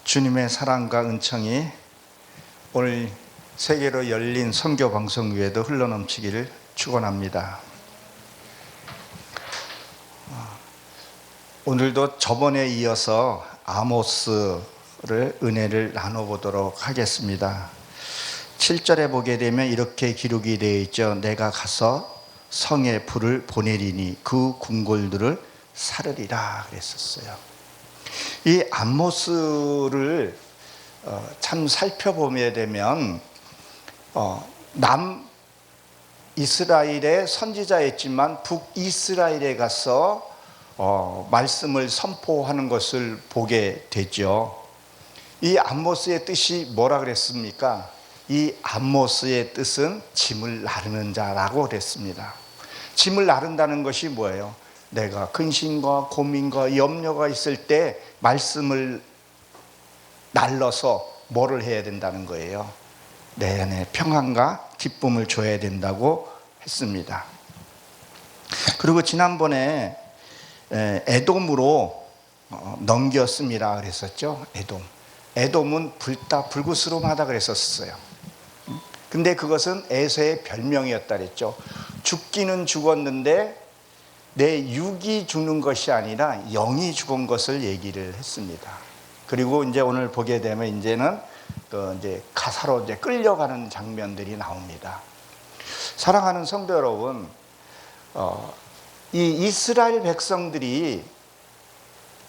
주님의 사랑과 은총이 오늘 세계로 열린 선교 방송 위에도 흘러넘치기를 축원합니다. 오늘도 저번에 이어서 아모스를 은혜를 나눠보도록 하겠습니다. 7절에 보게 되면 이렇게 기록이 되어 있죠. 내가 가서 성에 불을 보내리니 그 궁궐들을 사르리라 그랬었어요. 이 아모스를 참 살펴보게 되면 남이스라엘의 선지자였지만 북이스라엘에 가서 말씀을 선포하는 것을 보게 되죠. 이 아모스의 뜻이 뭐라 그랬습니까? 이 아모스의 뜻은 짐을 나르는 자라고 그랬습니다. 짐을 나른다는 것이 뭐예요? 내가 근심과 고민과 염려가 있을 때 말씀을 날러서 뭐를 해야 된다는 거예요? 내 안에 평안과 기쁨을 줘야 된다고 했습니다. 그리고 지난번에 에돔으로 넘겼습니다 그랬었죠. 에돔은 불구스름하다 그랬었어요. 근데 그것은 에서의 별명이었다 그랬죠. 죽기는 죽었는데 내 육이 죽는 것이 아니라 영이 죽은 것을 얘기를 했습니다. 그리고 이제 오늘 보게 되면 이제는 이제 가사로 이제 끌려가는 장면들이 나옵니다. 사랑하는 성도 여러분, 이 이스라엘 백성들이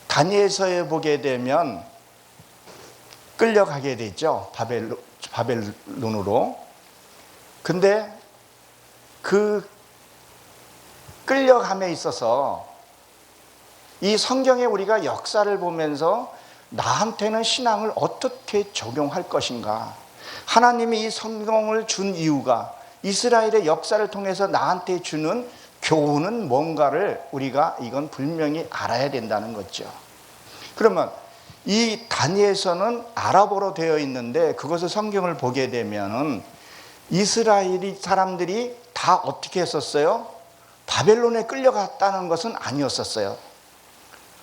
다니엘서에 보게 되면 끌려가게 되죠. 바벨론으로. 근데 그 끌려감에 있어서 이 성경에 우리가 역사를 보면서 나한테는 신앙을 어떻게 적용할 것인가? 하나님이 이 성경을 준 이유가 이스라엘의 역사를 통해서 나한테 주는 교훈은 뭔가를 우리가 이건 분명히 알아야 된다는 거죠. 그러면 이 다니엘서는 아랍어로 되어 있는데 그것을 성경을 보게 되면은 이스라엘 사람들이 다 어떻게 했었어요? 바벨론에 끌려갔다는 것은 아니었었어요.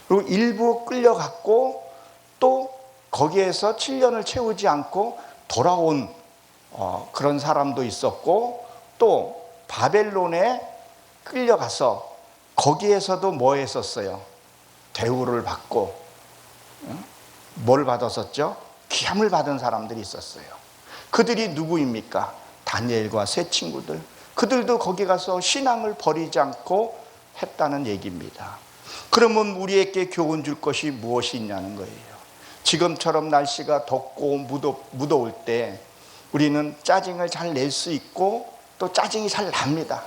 그리고 일부 끌려갔고 또 거기에서 7년을 채우지 않고 돌아온 그런 사람도 있었고 또 바벨론에 끌려가서 거기에서도 뭐 했었어요? 대우를 받고 뭘 받았었죠? 귀함을 받은 사람들이 있었어요. 그들이 누구입니까? 다니엘과 세 친구들. 그들도 거기 가서 신앙을 버리지 않고 했다는 얘기입니다. 그러면 우리에게 교훈 줄 것이 무엇이 있냐는 거예요. 지금처럼 날씨가 덥고 무더울 때 우리는 짜증을 잘 낼 수 있고 또 짜증이 잘 납니다.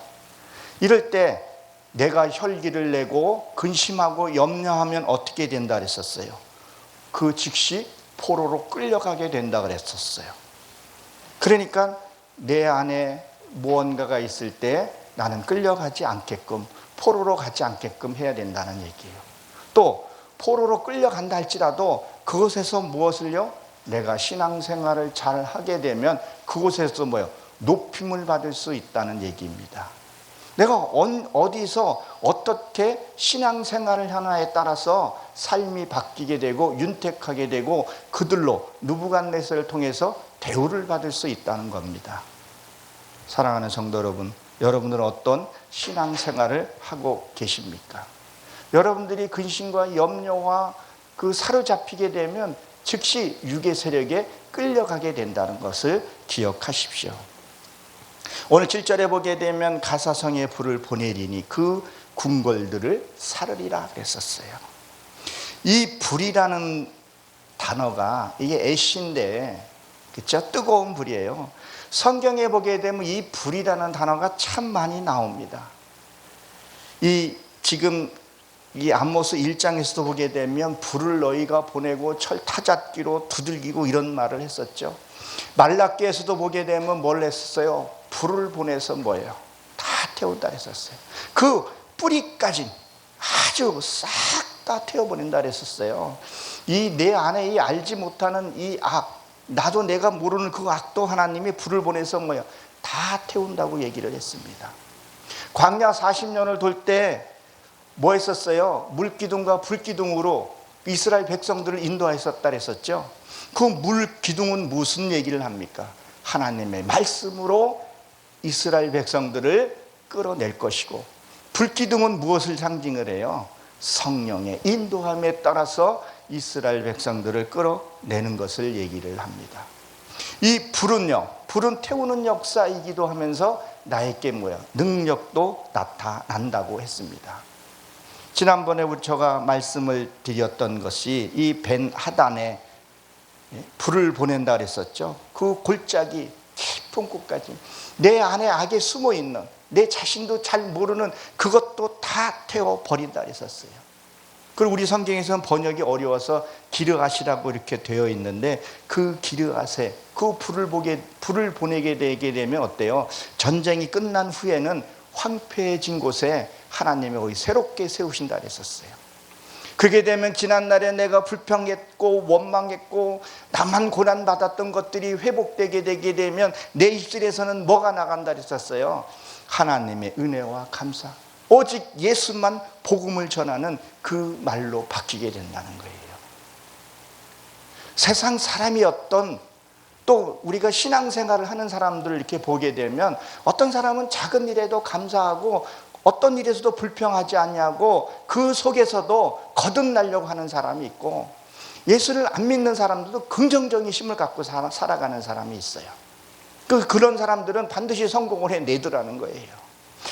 이럴 때 내가 혈기를 내고 근심하고 염려하면 어떻게 된다 그랬었어요? 그 즉시 포로로 끌려가게 된다 그랬었어요. 그러니까 내 안에 무언가가 있을 때 나는 끌려가지 않게끔 포로로 가지 않게끔 해야 된다는 얘기예요. 또 포로로 끌려간다 할지라도 그곳에서 무엇을요? 내가 신앙생활을 잘 하게 되면 그곳에서 높임을 받을 수 있다는 얘기입니다. 내가 어디서 어떻게 신앙생활을 하나에 따라서 삶이 바뀌게 되고 윤택하게 되고 그들로 느부갓네살을 통해서 대우를 받을 수 있다는 겁니다. 사랑하는 성도 여러분, 여러분들은 어떤 신앙생활을 하고 계십니까? 여러분들이 근심과 염려와 그 사로잡히게 되면 즉시 육의 세력에 끌려가게 된다는 것을 기억하십시오. 오늘 7절에 보게 되면 가사성에 불을 보내리니 그 궁궐들을 사르리라 그랬었어요. 이 불이라는 단어가 이게 애시인데 그렇죠? 뜨거운 불이에요. 성경에 보게 되면 이 불이라는 단어가 참 많이 나옵니다. 지금 이 아모스 1장에서도 보게 되면 불을 너희가 보내고 철 타잣기로 두들기고 이런 말을 했었죠. 말라기에서도 보게 되면 뭘 했었어요? 불을 보내서 뭐예요? 다 태운다 했었어요. 그 뿌리까지 아주 싹 다 태워버린다 했었어요. 이 내 안에 이 알지 못하는 이 악, 나도 내가 모르는 그 악도 하나님이 불을 보내서 뭐예요? 다 태운다고 얘기를 했습니다. 광야 40년을 돌 때 뭐 했었어요? 물기둥과 불기둥으로 이스라엘 백성들을 인도하였었다 그랬었죠. 그 물 기둥은 무슨 얘기를 합니까? 하나님의 말씀으로 이스라엘 백성들을 끌어낼 것이고, 불기둥은 무엇을 상징을 해요? 성령의 인도함에 따라서 이스라엘 백성들을 끌어내는 것을 얘기를 합니다. 이 불은요, 불은 태우는 역사이기도 하면서 나에게 능력도 나타난다고 했습니다. 지난번에 제가 말씀을 드렸던 것이 이 벤 하단에 불을 보낸다 그랬었죠. 그 골짜기 깊은 곳까지 내 안에 악에 숨어 있는, 내 자신도 잘 모르는 그것도 다 태워버린다 그랬었어요. 그리고 우리 성경에서는 번역이 어려워서 기르앗이라고 이렇게 되어 있는데, 그 기르앗에 그 불을 보내게 되게 되면 어때요? 전쟁이 끝난 후에는 황폐해진 곳에 하나님이 거기 새롭게 세우신다 그랬었어요. 그렇게 되면 지난날에 내가 불평했고 원망했고 나만 고난받았던 것들이 회복되게 되게 되면 내 입술에서는 뭐가 나간다 그랬었어요? 하나님의 은혜와 감사, 오직 예수만 복음을 전하는 그 말로 바뀌게 된다는 거예요. 세상 사람이었던, 또 우리가 신앙생활을 하는 사람들을 이렇게 보게 되면 어떤 사람은 작은 일에도 감사하고 어떤 일에서도 불평하지 않냐고 그 속에서도 거듭나려고 하는 사람이 있고, 예수를 안 믿는 사람들도 긍정적인 힘을 갖고 살아가는 사람이 있어요. 그런 사람들은 반드시 성공을 해내더라는 거예요.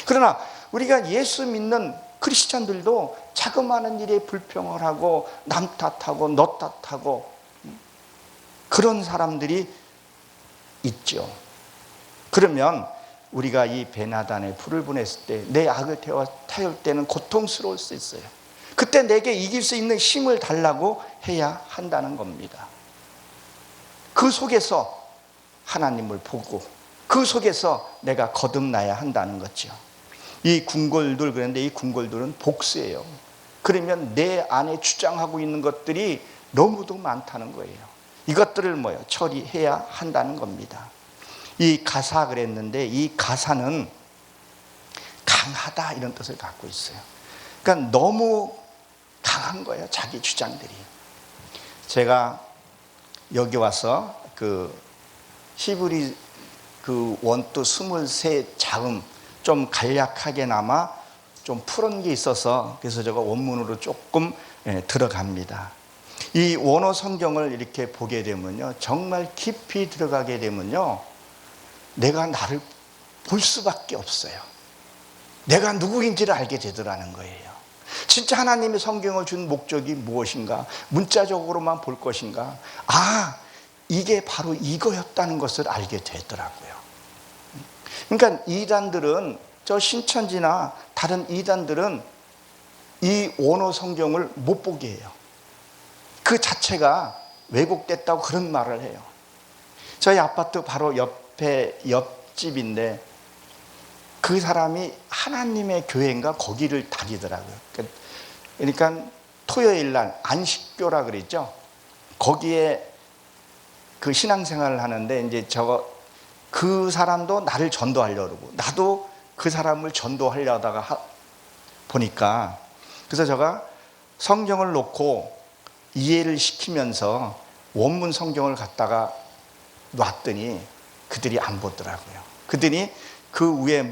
그러나 우리가 예수 믿는 크리스찬들도 자그마한 일에 불평을 하고 남 탓하고 너 탓하고 그런 사람들이 있죠. 그러면 우리가 이 베나단에 불을 보냈을 때 내 악을 태울 때는 고통스러울 수 있어요. 그때 내게 이길 수 있는 힘을 달라고 해야 한다는 겁니다. 그 속에서 하나님을 보고 그 속에서 내가 거듭나야 한다는 거죠. 이 궁궐들, 그런데 이 궁궐들은 복수예요. 그러면 내 안에 주장하고 있는 것들이 너무도 많다는 거예요. 이것들을 처리해야 한다는 겁니다. 이 가사 그랬는데, 이 가사는 강하다 이런 뜻을 갖고 있어요. 그러니까 너무 강한 거예요, 자기 주장들이. 제가 여기 와서 그 히브리 그 원투 23자음 좀 간략하게나마 좀 푸른 게 있어서, 그래서 제가 원문으로 조금 들어갑니다. 이 원어 성경을 이렇게 보게 되면요, 정말 깊이 들어가게 되면요, 내가 나를 볼 수밖에 없어요. 내가 누구인지를 알게 되더라는 거예요. 진짜 하나님이 성경을 준 목적이 무엇인가? 문자적으로만 볼 것인가? 이게 바로 이거였다는 것을 알게 되더라고요. 그러니까 이단들은, 저 신천지나 다른 이단들은 이 원어 성경을 못 보게 해요. 그 자체가 왜곡됐다고 그런 말을 해요. 저희 아파트 바로 옆집인데 그 사람이 하나님의 교회인가 거기를 다니더라고요. 그러니까 토요일 날 안식교라 그랬죠. 거기에 그 신앙생활을 하는데, 이제 그 사람도 나를 전도하려고 그러고 나도 그 사람을 전도하려다가 보니까, 그래서 제가 성경을 놓고 이해를 시키면서 원문 성경을 갖다가 놨더니 그들이 안 보더라고요. 그들이 그 위에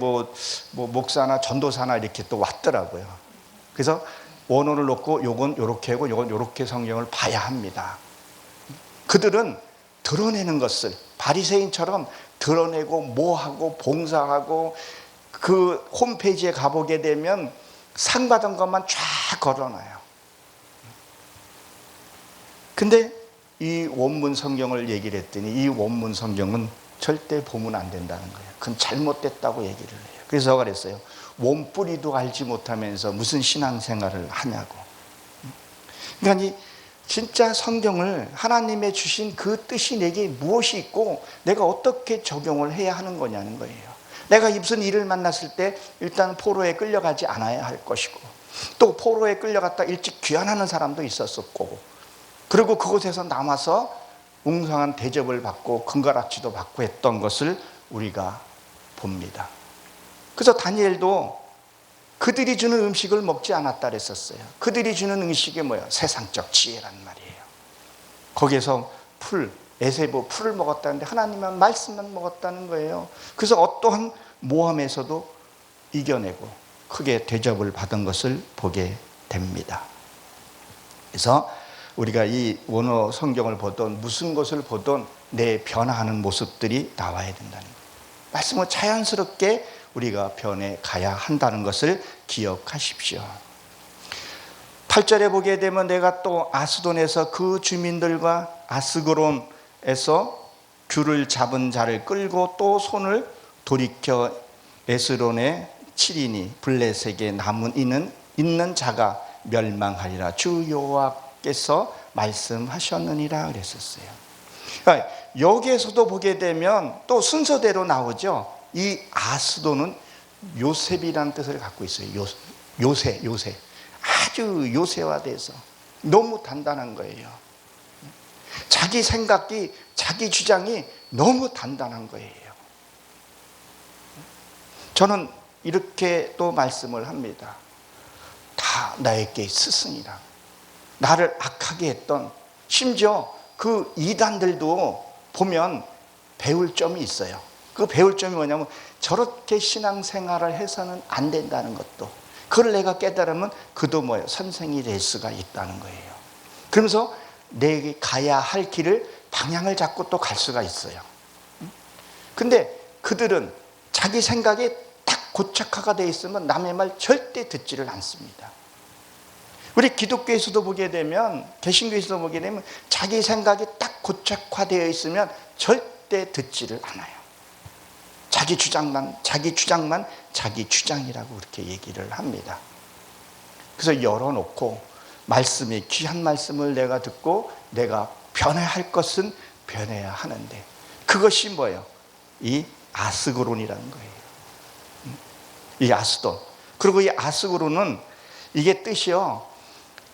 목사나 전도사나 이렇게 또 왔더라고요. 그래서 원어를 놓고 요건 요렇게 하고 요건 요렇게 성경을 봐야 합니다. 그들은 드러내는 것을 바리새인처럼 드러내고 뭐하고 봉사하고, 그 홈페이지에 가보게 되면 상 받은 것만 쫙 걸어놔요. 근데 이 원문 성경을 얘기를 했더니 이 원문 성경은 절대 보면 안 된다는 거예요. 그건 잘못됐다고 얘기를 해요. 그래서 제가 그랬어요. 원뿌리도 알지 못하면서 무슨 신앙생활을 하냐고. 그러니까 이 진짜 성경을, 하나님의 주신 그 뜻이 내게 무엇이 있고 내가 어떻게 적용을 해야 하는 거냐는 거예요. 내가 무슨 일을 만났을 때 일단 포로에 끌려가지 않아야 할 것이고, 또 포로에 끌려갔다 일찍 귀환하는 사람도 있었었고, 그리고 그곳에서 남아서 웅성한 대접을 받고 금가락지도 받고 했던 것을 우리가 봅니다. 그래서 다니엘도 그들이 주는 음식을 먹지 않았다 그랬었어요. 그들이 주는 음식이 뭐예요? 세상적 지혜란 말이에요. 거기에서 에세보 풀을 먹었다는데 하나님만 말씀만 먹었다는 거예요. 그래서 어떠한 모함에서도 이겨내고 크게 대접을 받은 것을 보게 됩니다. 그래서 우리가 이 원어 성경을 보던 무슨 것을 보던 내 변화하는 모습들이 나와야 된다는 거예요. 말씀을 자연스럽게 우리가 변해 가야 한다는 것을 기억하십시오. 8절에 보게 되면 내가 또 아스돈에서 그 주민들과 아스그론에서 귤을 잡은 자를 끌고 또 손을 돌이켜 에스론에 치리니 블레셋에 남은 이는 있는 자가 멸망하리라 주 여호와께서 말씀하셨느니라 그랬었어요. 그러니까 여기에서도 보게 되면 또 순서대로 나오죠. 이 아스돈은 요셉이라는 뜻을 갖고 있어요. 요새 아주 요새화돼서 너무 단단한 거예요. 자기 생각이, 자기 주장이 너무 단단한 거예요. 저는 이렇게 또 말씀을 합니다. 다 나에게 스승이라. 나를 악하게 했던, 심지어 그 이단들도 보면 배울 점이 있어요. 그 배울 점이 뭐냐면 저렇게 신앙생활을 해서는 안 된다는 것도, 그걸 내가 깨달으면 그도 뭐예요? 선생이 될 수가 있다는 거예요. 그러면서 내게 가야 할 길을, 방향을 잡고 또 갈 수가 있어요. 근데 그들은 자기 생각에 딱 고착화가 되어 있으면 남의 말 절대 듣지를 않습니다. 우리 기독교에서도 보게 되면, 개신교에서도 보게 되면 자기 생각이 딱 고착화되어 있으면 절대 듣지를 않아요. 자기 주장만 자기 주장이라고 그렇게 얘기를 합니다. 그래서 열어놓고 말씀이, 귀한 말씀을 내가 듣고 내가 변해야 할 것은 변해야 하는데, 그것이 뭐예요? 이 아스그론이라는 거예요. 이 아스돈. 그리고 이 아스그론은 이게 뜻이요,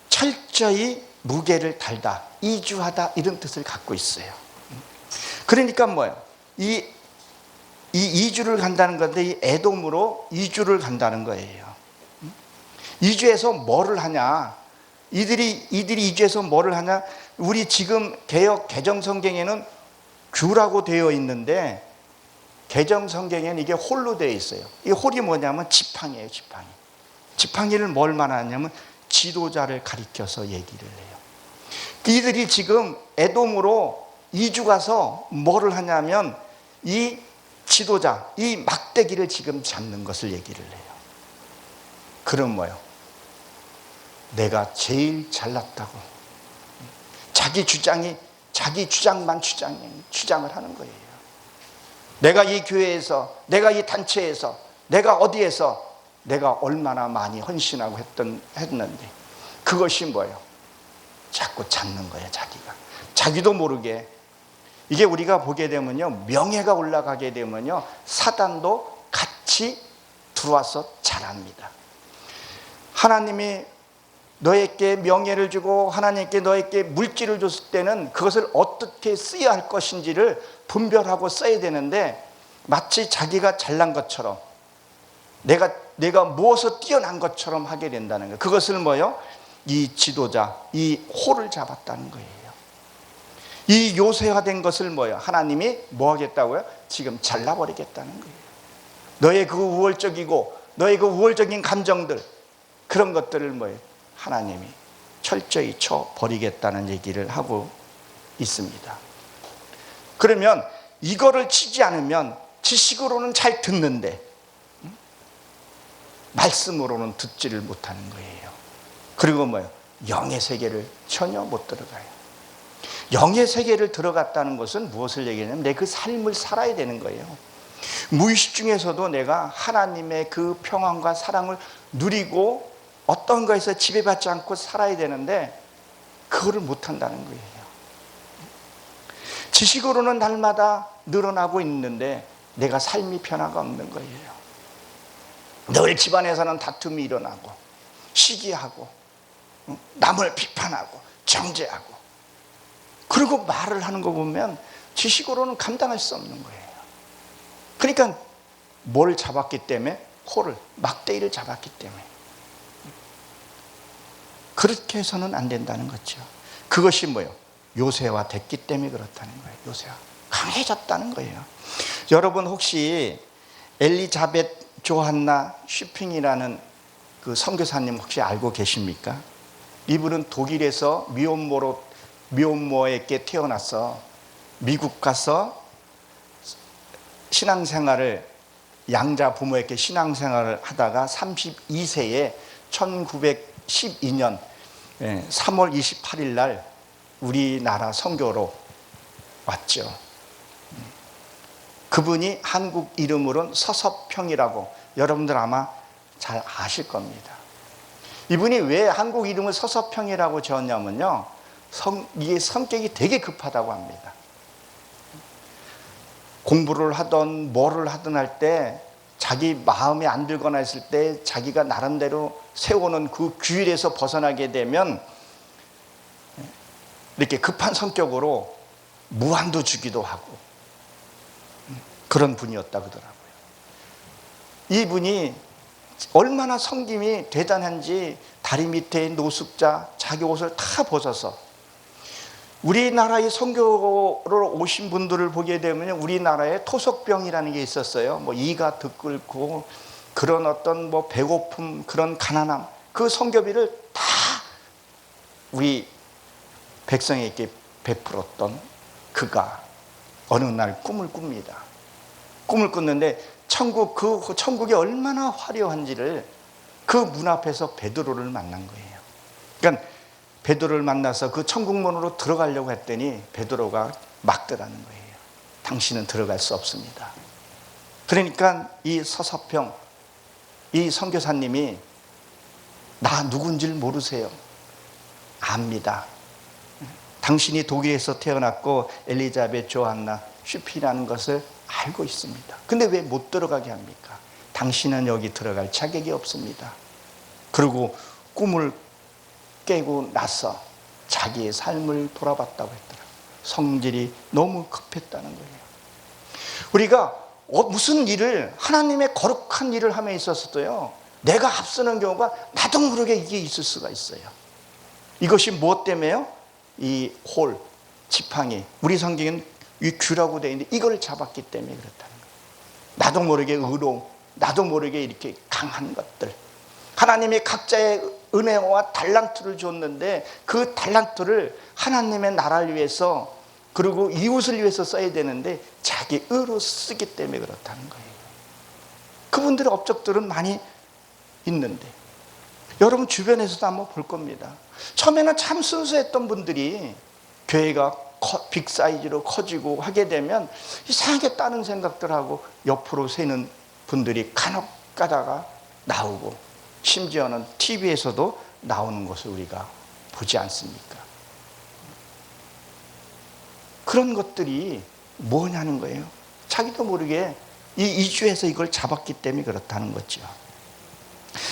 철저히 무게를 달다, 이주하다, 이런 뜻을 갖고 있어요. 그러니까 뭐예요? 이 이주를 간다는 건데, 이 에돔으로 이주를 간다는 거예요. 이주해서 뭐를 하냐? 이들이 이주해서 뭐를 하냐? 우리 지금 개역 개정성경에는 규라고 되어 있는데, 개정성경에는 이게 홀로 되어 있어요. 이 홀이 뭐냐면 지팡이에요, 지팡이. 지팡이를 뭘 말하냐면 지도자를 가리켜서 얘기를 해요. 이들이 지금 에돔으로 이주 가서 뭐를 하냐면 이 지도자, 이 막대기를 지금 잡는 것을 얘기를 해요. 그럼 뭐요? 내가 제일 잘났다고 자기 주장만 주장을 하는 거예요. 내가 이 교회에서, 내가 이 단체에서, 내가 어디에서 내가 얼마나 많이 헌신하고 했는데, 그것이 뭐예요? 자꾸 잡는 거예요. 자기도 모르게. 이게 우리가 보게 되면요, 명예가 올라가게 되면요, 사단도 같이 들어와서 잘합니다. 하나님이 너에게 명예를 주고 하나님께 너에게 물질을 줬을 때는 그것을 어떻게 써야 할 것인지를 분별하고 써야 되는데, 마치 자기가 잘난 것처럼, 내가 무엇을 뛰어난 것처럼 하게 된다는 거예요. 그것을 뭐예요? 이 지도자, 이 홀을 잡았다는 거예요. 이 요새화된 것을 뭐예요? 하나님이 뭐 하겠다고요? 지금 잘라버리겠다는 거예요. 너의 그 우월적이고 너의 그 우월적인 감정들, 그런 것들을 뭐예요? 하나님이 철저히 쳐버리겠다는 얘기를 하고 있습니다. 그러면 이거를 치지 않으면 지식으로는 잘 듣는데 말씀으로는 듣지를 못하는 거예요. 그리고 뭐예요? 영의 세계를 전혀 못 들어가요. 영의 세계를 들어갔다는 것은 무엇을 얘기하냐면 내 그 삶을 살아야 되는 거예요. 무의식 중에서도 내가 하나님의 그 평안과 사랑을 누리고 어떤 거에서 지배받지 않고 살아야 되는데, 그거를 못한다는 거예요. 지식으로는 날마다 늘어나고 있는데 내가 삶이 변화가 없는 거예요. 늘 집안에서는 다툼이 일어나고, 시기하고, 남을 비판하고, 정죄하고, 그리고 말을 하는 거 보면 지식으로는 감당할 수 없는 거예요. 그러니까 뭘 잡았기 때문에 홀을, 막대기를 잡았기 때문에. 그렇게 해서는 안 된다는 거죠. 그것이 뭐예요? 요새화 됐기 때문에 그렇다는 거예요. 요새화 강해졌다는 거예요. 여러분 혹시 엘리자벳 조한나 슈핑이라는 그 선교사님 혹시 알고 계십니까? 이분은 독일에서 미혼모에게 태어나서 미국 가서 신앙생활을, 양자 부모에게 신앙생활을 하다가 32세에 1912년 3월 28일 날 우리나라 선교로 왔죠. 그분이 한국 이름으로는 서섭평이라고 여러분들 아마 잘 아실 겁니다. 이분이 왜 한국 이름을 서섭평이라고 지었냐면요, 이게 성격이 되게 급하다고 합니다. 공부를 하던 뭐를 하든 할 때 자기 마음에 안 들거나 했을 때 자기가 나름대로 세워놓은 그 규율에서 벗어나게 되면 이렇게 급한 성격으로 무한도 주기도 하고 그런 분이었다 그러더라고요. 이분이 얼마나 섬김이 대단한지 다리 밑에 노숙자 자기 옷을 다 벗어서, 우리나라에 선교를 오신 분들을 보게 되면 우리나라에 토속병이라는 게 있었어요. 뭐 이가 들끓고 그런 어떤 뭐 배고픔, 그런 가난함, 그 선교비를 다 우리 백성에게 베풀었던 그가 어느 날 꿈을 꿉니다. 꿈을 꿨는데 그 천국이 얼마나 화려한지를 그 문 앞에서 베드로를 만난 거예요. 그러니까 베드로를 만나서 그 천국문으로 들어가려고 했더니 베드로가 막더라는 거예요. 당신은 들어갈 수 없습니다. 그러니까 이 서섭평, 이 선교사님이 나 누군지를 모르세요? 압니다. 당신이 독일에서 태어났고 엘리자벳 조한나 슈피라는 것을 알고 있습니다. 근데 왜 못 들어가게 합니까? 당신은 여기 들어갈 자격이 없습니다. 그리고 꿈을 깨고 나서 자기의 삶을 돌아봤다고 했더라고요. 성질이 너무 급했다는 거예요. 우리가 무슨 일을, 하나님의 거룩한 일을 함에 있어서도요, 내가 앞서는 경우가 나도 모르게 이게 있을 수가 있어요. 이것이 무엇 때문에요? 이 홀, 지팡이, 우리 성경에는 이 규라고 되어 있는데 이걸 잡았기 때문에 그렇다는 거예요. 나도 모르게 의로움, 나도 모르게 이렇게 강한 것들, 하나님이 각자의 은혜와 달란트를 줬는데 그 달란트를 하나님의 나라를 위해서 그리고 이웃을 위해서 써야 되는데 자기 의로 쓰기 때문에 그렇다는 거예요. 그분들의 업적들은 많이 있는데 여러분 주변에서도 한번 볼 겁니다. 처음에는 참 순수했던 분들이 교회가 빅사이즈로 커지고 하게 되면 이상하게 다른 생각들하고 옆으로 새는 분들이 간혹 가다가 나오고, 심지어는 TV에서도 나오는 것을 우리가 보지 않습니까? 그런 것들이 뭐냐는 거예요. 자기도 모르게 이 이주에서 이걸 잡았기 때문에 그렇다는 거죠.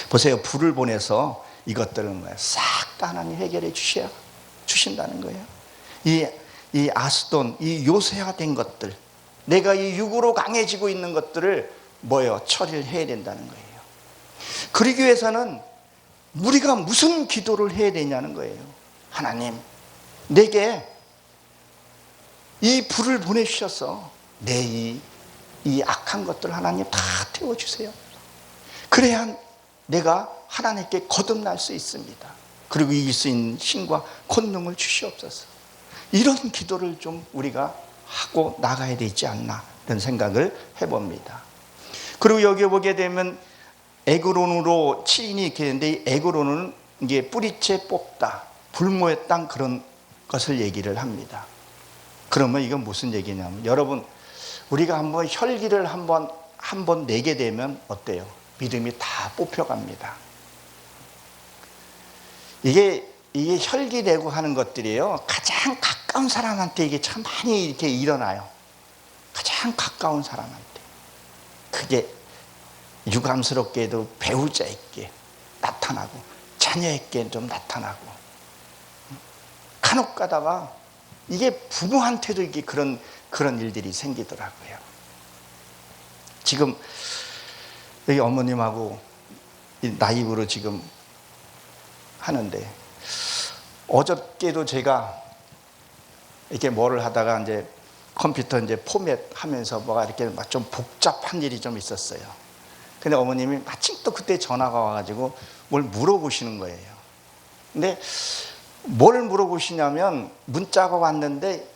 보세요. 불을 보내서 이것들은 싹 다 하나님 해결해 주신다는 거예요. 이 아스돈, 이 요새화된 것들, 내가 이 육으로 강해지고 있는 것들을 처리를 해야 된다는 거예요. 그러기 위해서는 우리가 무슨 기도를 해야 되냐는 거예요. 하나님, 내게 이 불을 보내주셔서 내 이 악한 것들 하나님 다 태워주세요. 그래야 내가 하나님께 거듭날 수 있습니다. 그리고 이길 수 있는 힘과 권능을 주시옵소서. 이런 기도를 좀 우리가 하고 나가야 되지 않나 이런 생각을 해봅니다. 그리고 여기 보게 되면 에그론으로 치인이 이렇게 되는데, 이 에그론은 이게 뿌리채 뽑다, 불모의 땅, 그런 것을 얘기를 합니다. 그러면 이건 무슨 얘기냐면, 여러분 우리가 한번 혈기를 한번 내게 되면 어때요? 믿음이 다 뽑혀갑니다. 이게 혈기 내고 하는 것들이에요. 가장 가까운 사람한테 이게 참 많이 이렇게 일어나요. 가장 가까운 사람한테. 그게 유감스럽게도 배우자에게 나타나고 자녀에게 좀 나타나고, 간혹 가다가 이게 부모한테도 이게 그런 일들이 생기더라고요. 지금 여기 어머님하고 나이브로 지금 하는데, 어저께도 제가 이렇게 뭐를 하다가 이제 컴퓨터 이제 포맷 하면서 뭐가 이렇게 막 좀 복잡한 일이 좀 있었어요. 근데 어머님이 마침 또 그때 전화가 와가지고 뭘 물어보시는 거예요. 근데 뭘 물어보시냐면, 문자가 왔는데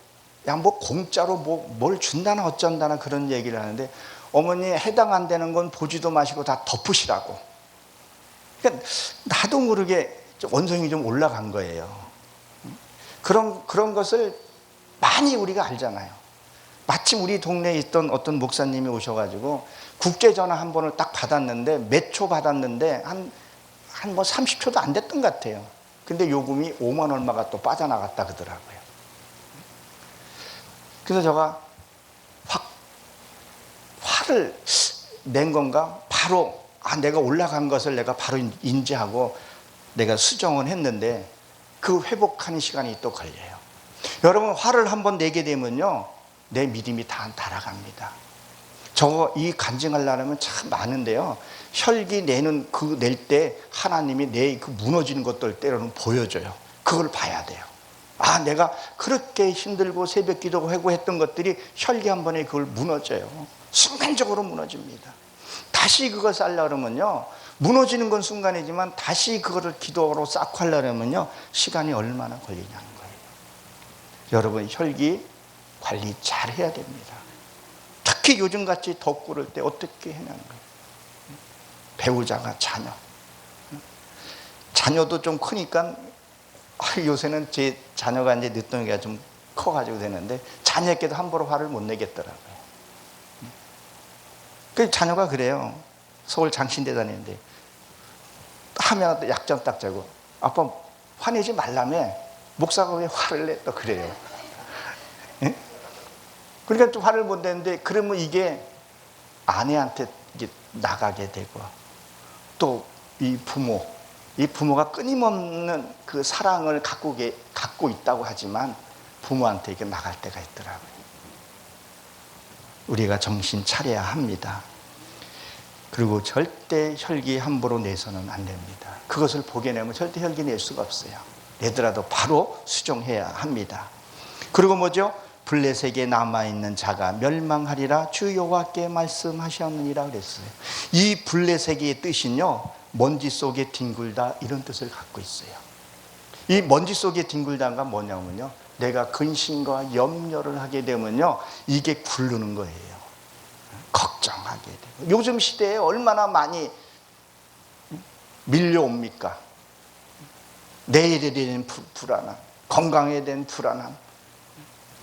야 뭐 공짜로 뭘 준다나 어쩐다나 그런 얘기를 하는데, 어머니 해당 안 되는 건 보지도 마시고 다 덮으시라고. 그러니까 나도 모르게 원성이 좀 올라간 거예요. 그런 것을 많이 우리가 알잖아요. 마침 우리 동네에 있던 어떤 목사님이 오셔가지고 국제전화 한 번을 딱 받았는데, 몇 초 받았는데 한 뭐 30초도 안 됐던 것 같아요. 근데 요금이 5만 얼마가 또 빠져나갔다 그러더라고요. 그래서 제가 화를 낸 건가? 바로 내가 올라간 것을 내가 바로 인지하고 내가 수정은 했는데, 그 회복하는 시간이 또 걸려요. 여러분, 화를 한번 내게 되면요, 내 믿음이 다 날아갑니다. 이 간증하려면 참 많은데요, 혈기 내는 낼 때 하나님이 내 그 무너지는 것들 때로는 보여줘요. 그걸 봐야 돼요. 내가 그렇게 힘들고 새벽 기도하고 회고했던 것들이 혈기 한 번에 그걸 무너져요. 순간적으로 무너집니다. 다시 그걸 쌓으려면요, 무너지는 건 순간이지만 다시 그거를 기도로 쌓고 하려면요, 시간이 얼마나 걸리냐는 거예요. 여러분, 혈기 관리 잘 해야 됩니다. 특히 요즘같이 덥고 그럴 때 어떻게 해냐는 거예요. 배우자가 자녀도 좀 크니까, 요새는 제 자녀가 이제 늦둥이가 좀 커가지고 되는데, 자녀에게도 함부로 화를 못 내겠더라고요. 그 자녀가 그래요. 서울 장신대 다니는데 하면 약점 딱 재고, 아빠 화내지 말라며, 목사가 왜 화를 내? 또 그래요. 예? 그러니까 또 화를 못 내는데, 그러면 이게 아내한테 이게 나가게 되고, 또 이 부모가 끊임없는 그 사랑을 갖고 있다고 하지만 부모한테 이게 나갈 때가 있더라고요. 우리가 정신 차려야 합니다. 그리고 절대 혈기 함부로 내서는 안 됩니다. 그것을 보게 내면 절대 혈기 낼 수가 없어요. 내더라도 바로 수정해야 합니다. 그리고 뭐죠? 블레셋에 남아있는 자가 멸망하리라 주 여호와께 말씀하셨느니라 그랬어요. 이 블레셋의 뜻은요, 먼지 속에 뒹굴다, 이런 뜻을 갖고 있어요. 이 먼지 속에 뒹굴다가 뭐냐면요, 내가 근심과 염려를 하게 되면요, 이게 굴르는 거예요. 걱정하게 되고. 요즘 시대에 얼마나 많이 밀려옵니까? 내일에 대한 불안함, 건강에 대한 불안함,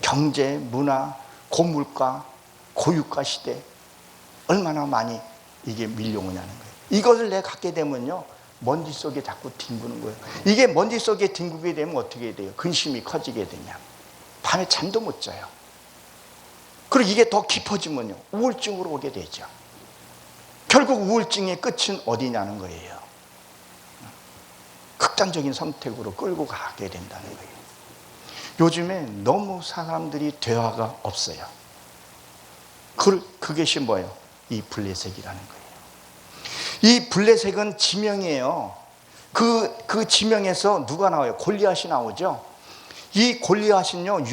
경제, 문화, 고물가, 고유가 시대, 얼마나 많이 이게 밀려오냐는 거예요. 이것을 내가 갖게 되면요, 먼지 속에 자꾸 뒹구는 거예요. 이게 먼지 속에 뒹구게 되면 어떻게 돼요? 근심이 커지게 되냐, 밤에 잠도 못 자요. 그리고 이게 더 깊어지면요, 우울증으로 오게 되죠. 결국 우울증의 끝은 어디냐는 거예요. 극단적인 선택으로 끌고 가게 된다는 거예요. 요즘에 너무 사람들이 대화가 없어요. 그것이 뭐예요? 이 블레셋이라는 거예요. 이 블레셋은 지명이에요. 그 지명에서 누가 나와요? 골리앗이 나오죠. 이 골리앗은요,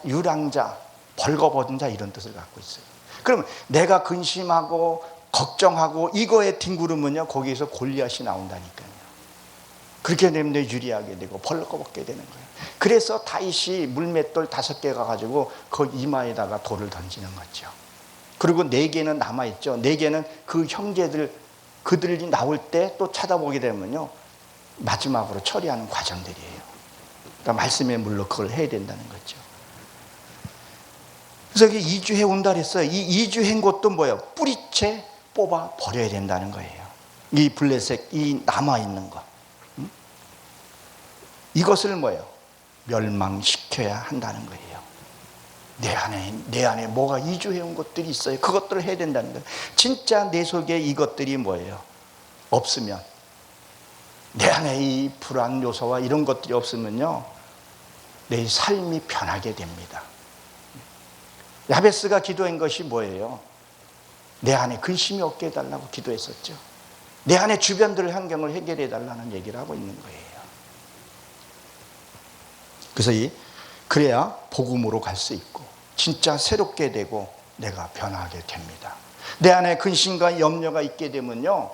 유랑자, 벌거벗은 자, 이런 뜻을 갖고 있어요. 그럼 내가 근심하고 걱정하고 이거에 뒹구르면요, 거기에서 골리앗이 나온다니까요. 그렇게 되면 유리하게 되고 벌거벗게 되는 거예요. 그래서 다윗이 물맷돌 5개 가가지고 그 이마에다가 돌을 던지는 거죠. 그리고 4개는 남아있죠. 4개는 그 형제들, 그들이 나올 때 또 찾아보게 되면요, 마지막으로 처리하는 과정들이에요. 그러니까 말씀의 물로 그걸 해야 된다는 거죠. 그래서 이게 이주해 온다 그랬어요. 이 이주한 것도 뭐예요? 뿌리채 뽑아 버려야 된다는 거예요. 이 블레셋, 이 남아있는 것, 이것을 뭐예요? 멸망시켜야 한다는 거예요. 내 안에 뭐가 이주해온 것들이 있어요. 그것들을 해야 된다는 거예요. 진짜 내 속에 이것들이 뭐예요? 없으면, 내 안에 이 불안 요소와 이런 것들이 없으면요, 내 삶이 변하게 됩니다. 야베스가 기도한 것이 뭐예요? 내 안에 근심이 없게 해달라고 기도했었죠. 내 안에 주변들 환경을 해결해 달라는 얘기를 하고 있는 거예요. 그래서 그래야 복음으로 갈 수 있고 진짜 새롭게 되고 내가 변하게 됩니다. 내 안에 근심과 염려가 있게 되면요,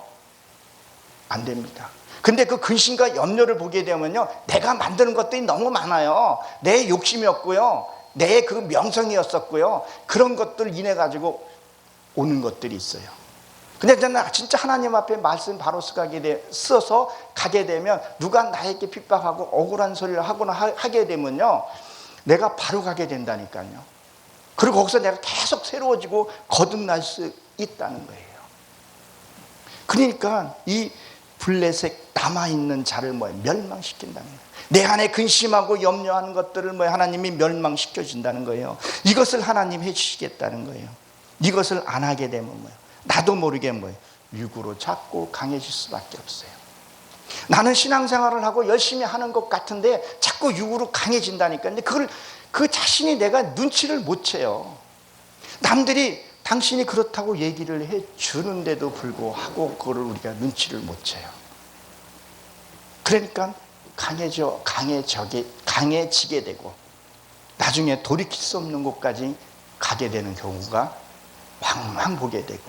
안 됩니다. 근데 그 근심과 염려를 보게 되면요, 내가 만드는 것들이 너무 많아요. 내 욕심이었고요, 내 그 명성이었었고요, 그런 것들 인해 가지고 오는 것들이 있어요. 근데 저는 진짜 하나님 앞에 말씀 바로 써서 가게 되면 누가 나에게 핍박하고 억울한 소리를 하거나 하게 되면요, 내가 바로 가게 된다니까요. 그리고 거기서 내가 계속 새로워지고 거듭날 수 있다는 거예요. 그러니까 이 블레셋 남아있는 자를 멸망시킨다는 거예요. 내 안에 근심하고 염려하는 것들을 하나님이 멸망시켜 준다는 거예요. 이것을 하나님 해주시겠다는 거예요. 이것을 안 하게 되면 나도 모르게 육으로 자꾸 강해질 수밖에 없어요. 나는 신앙생활을 하고 열심히 하는 것 같은데 자꾸 육으로 강해진다니까. 근데 그 자신이 내가 눈치를 못 채요. 남들이 당신이 그렇다고 얘기를 해 주는데도 불구하고 그거를 우리가 눈치를 못 채요. 그러니까 강해지게 되고 나중에 돌이킬 수 없는 곳까지 가게 되는 경우가 왕왕 보게 되고,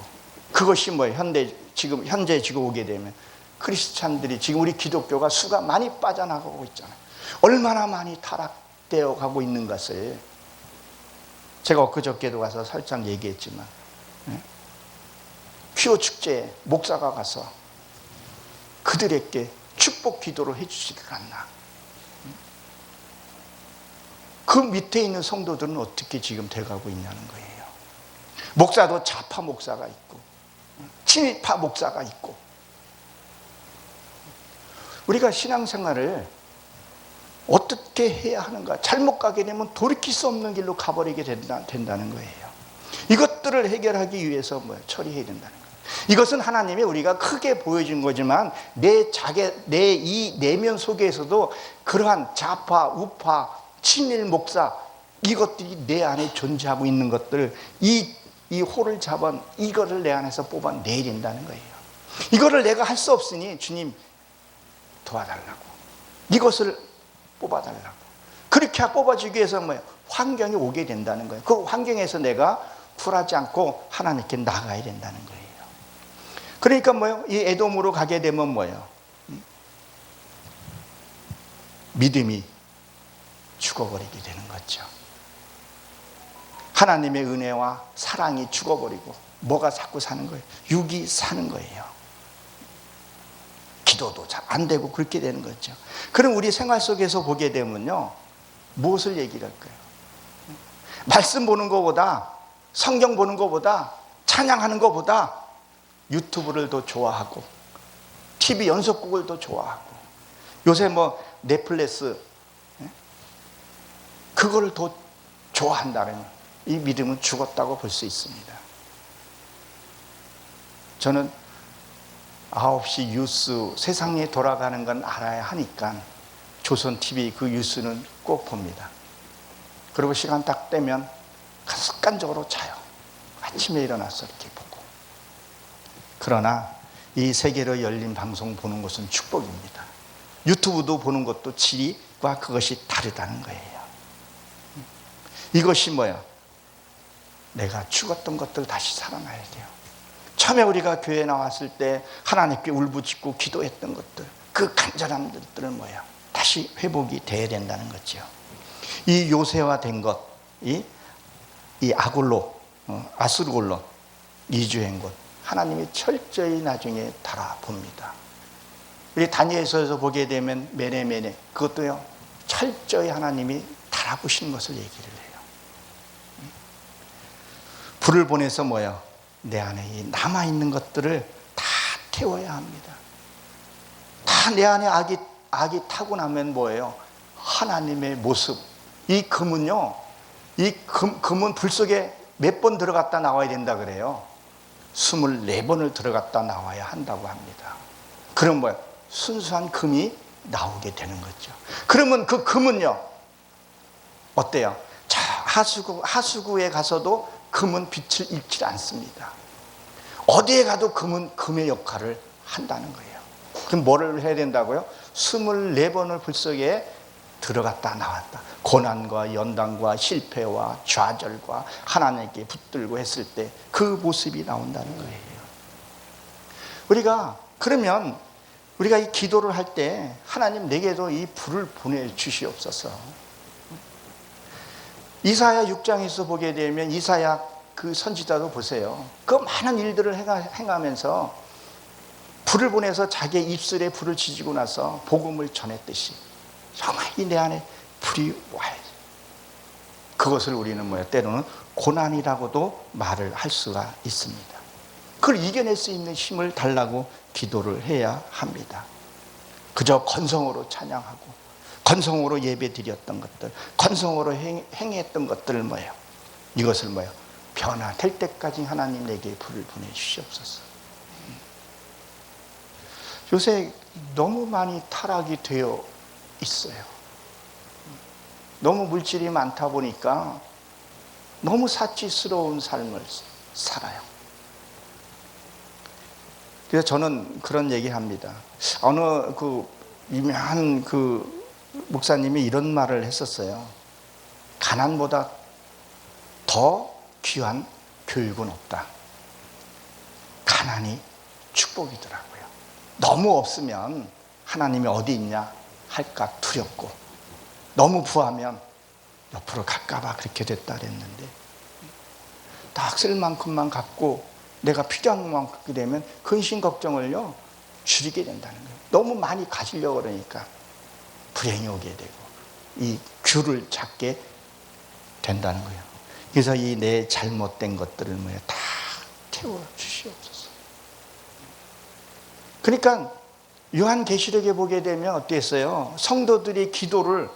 그것이 현재 지금 오게 되면 크리스찬들이 지금 우리 기독교가 수가 많이 빠져나가고 있잖아요. 얼마나 많이 타락되어 가고 있는 것을 제가 엊그저께도 가서 살짝 얘기했지만, 퀴어 축제에 목사가 가서 그들에게 축복 기도를 해주지가 않나. 그 밑에 있는 성도들은 어떻게 지금 돼가고 있냐는 거예요. 목사도 좌파 목사가 있고 친일파 목사가 있고. 우리가 신앙생활을 어떻게 해야 하는가, 잘못 가게 되면 돌이킬 수 없는 길로 가버리게 된다는 거예요. 이것들을 해결하기 위해서 처리해야 된다는 거예요. 이것은 하나님이 우리가 크게 보여준 거지만 내 이 내면 속에서도 그러한 좌파, 우파, 친일 목사, 이것들이 내 안에 존재하고 있는 것들, 이 홀을 잡아 이거를 내 안에서 뽑아내야 된다는 거예요. 이거를 내가 할 수 없으니 주님 도와달라고, 이것을 뽑아달라고. 그렇게 뽑아주기 위해서 환경이 오게 된다는 거예요. 그 환경에서 내가 굴하지 않고 하나님께 나가야 된다는 거예요. 그러니까 이 에돔으로 가게 되면 믿음이 죽어버리게 되는 거죠. 하나님의 은혜와 사랑이 죽어버리고 뭐가 자꾸 사는 거예요? 육이 사는 거예요. 기도도 잘 안 되고 그렇게 되는 거죠. 그럼 우리 생활 속에서 보게 되면요, 무엇을 얘기를 할까요? 말씀 보는 것보다, 성경 보는 것보다, 찬양하는 것보다 유튜브를 더 좋아하고 TV 연속극을 더 좋아하고 요새 넷플릭스 그거를 더 좋아한다면 이 믿음은 죽었다고 볼 수 있습니다. 저는 9시 뉴스, 세상에 돌아가는 건 알아야 하니까 조선TV 그 뉴스는 꼭 봅니다. 그리고 시간 딱 되면 습관적으로 자요. 아침에 일어나서 이렇게 보고. 그러나 이 세계로 열린 방송 보는 것은 축복입니다. 유튜브도 보는 것도 질과 그것이 다르다는 거예요. 이것이 내가 죽었던 것들 다시 살아나야 돼요. 처음에 우리가 교회에 나왔을 때 하나님께 울부짖고 기도했던 것들, 그 간절한 것들은 다시 회복이 돼야 된다는 거죠. 이 요새화된 것, 이 아수르골로 이주한 것, 하나님이 철저히 나중에 달아봅니다. 우리 다니엘서에서 보게 되면 메네 그것도요, 철저히 하나님이 달아보시는 것을 얘기를 해요. 불을 보내서 내 안에 남아있는 것들을 다 태워야 합니다. 다 내 안에 악이 타고 나면 하나님의 모습. 이 금은요, 금은 불 속에 몇 번 들어갔다 나와야 된다 그래요. 24번을 들어갔다 나와야 한다고 합니다. 그럼 순수한 금이 나오게 되는 거죠. 그러면 그 금은요, 어때요? 하수구에 가서도 금은 빛을 잃지 않습니다. 어디에 가도 금은 금의 역할을 한다는 거예요. 그럼 뭐를 해야 된다고요? 24번을 불속에 들어갔다 나왔다. 고난과 연단과 실패와 좌절과 하나님께 붙들고 했을 때 그 모습이 나온다는 거예요. 그러면 우리가 이 기도를 할 때 하나님 내게도 이 불을 보내주시옵소서. 이사야 6장에서 보게 되면 이사야 그 선지자도 보세요. 그 많은 일들을 행하면서 불을 보내서 자기의 입술에 불을 지지고 나서 복음을 전했듯이 정말 이 내 안에 불이 와야지. 그것을 우리는 때로는 고난이라고도 말을 할 수가 있습니다. 그걸 이겨낼 수 있는 힘을 달라고 기도를 해야 합니다. 그저 건성으로 찬양하고 건성으로 예배 드렸던 것들, 건성으로 행했던 것들을 이것을 변화될 때까지 하나님 내게 불을 보내주시옵소서. 요새 너무 많이 타락이 되어 있어요. 너무 물질이 많다 보니까 너무 사치스러운 삶을 살아요. 그래서 저는 그런 얘기 합니다. 어느 유명한 목사님이 이런 말을 했었어요. 가난보다 더 귀한 교육은 없다. 가난이 축복이더라고요. 너무 없으면 하나님이 어디 있냐 할까 두렵고, 너무 부하면 옆으로 갈까봐 그렇게 됐다 그랬는데, 딱 쓸 만큼만 갖고 내가 필요한 것만 갖게 되면 근심 걱정을요 줄이게 된다는 거예요. 너무 많이 가지려고 그러니까 불행이 오게 되고 이 귤을 찾게 된다는 거예요. 그래서 이 내 잘못된 것들을 다 태워주시옵소서. 그러니까 요한계시록에 보게 되면 어땠어요? 성도들이 기도를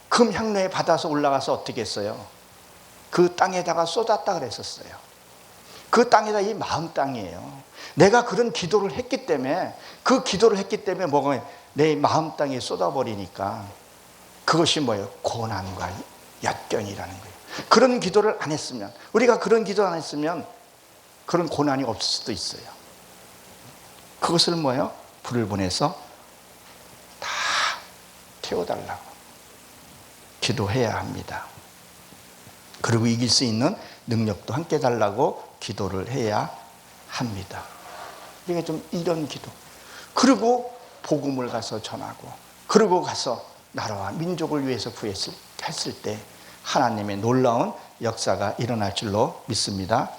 금향로에 받아서 올라가서 어떻게 했어요? 그 땅에다가 쏟았다 그랬었어요. 그 땅에다 이 마음 땅이에요. 내가 그런 기도를 했기 때문에, 그 기도를 했기 때문에 내 마음 땅에 쏟아버리니까 그것이 고난과 역경이라는 거예요. 그런 기도를 안 했으면, 우리가 그런 기도 안 했으면 그런 고난이 없을 수도 있어요. 그것을 불을 보내서 다 태워달라고 기도해야 합니다. 그리고 이길 수 있는 능력도 함께 달라고 기도를 해야 합니다. 이게 좀 이런 기도. 그리고 복음을 가서 전하고, 그리고 가서 나라와 민족을 위해서 구했을 때 하나님의 놀라운 역사가 일어날 줄로 믿습니다.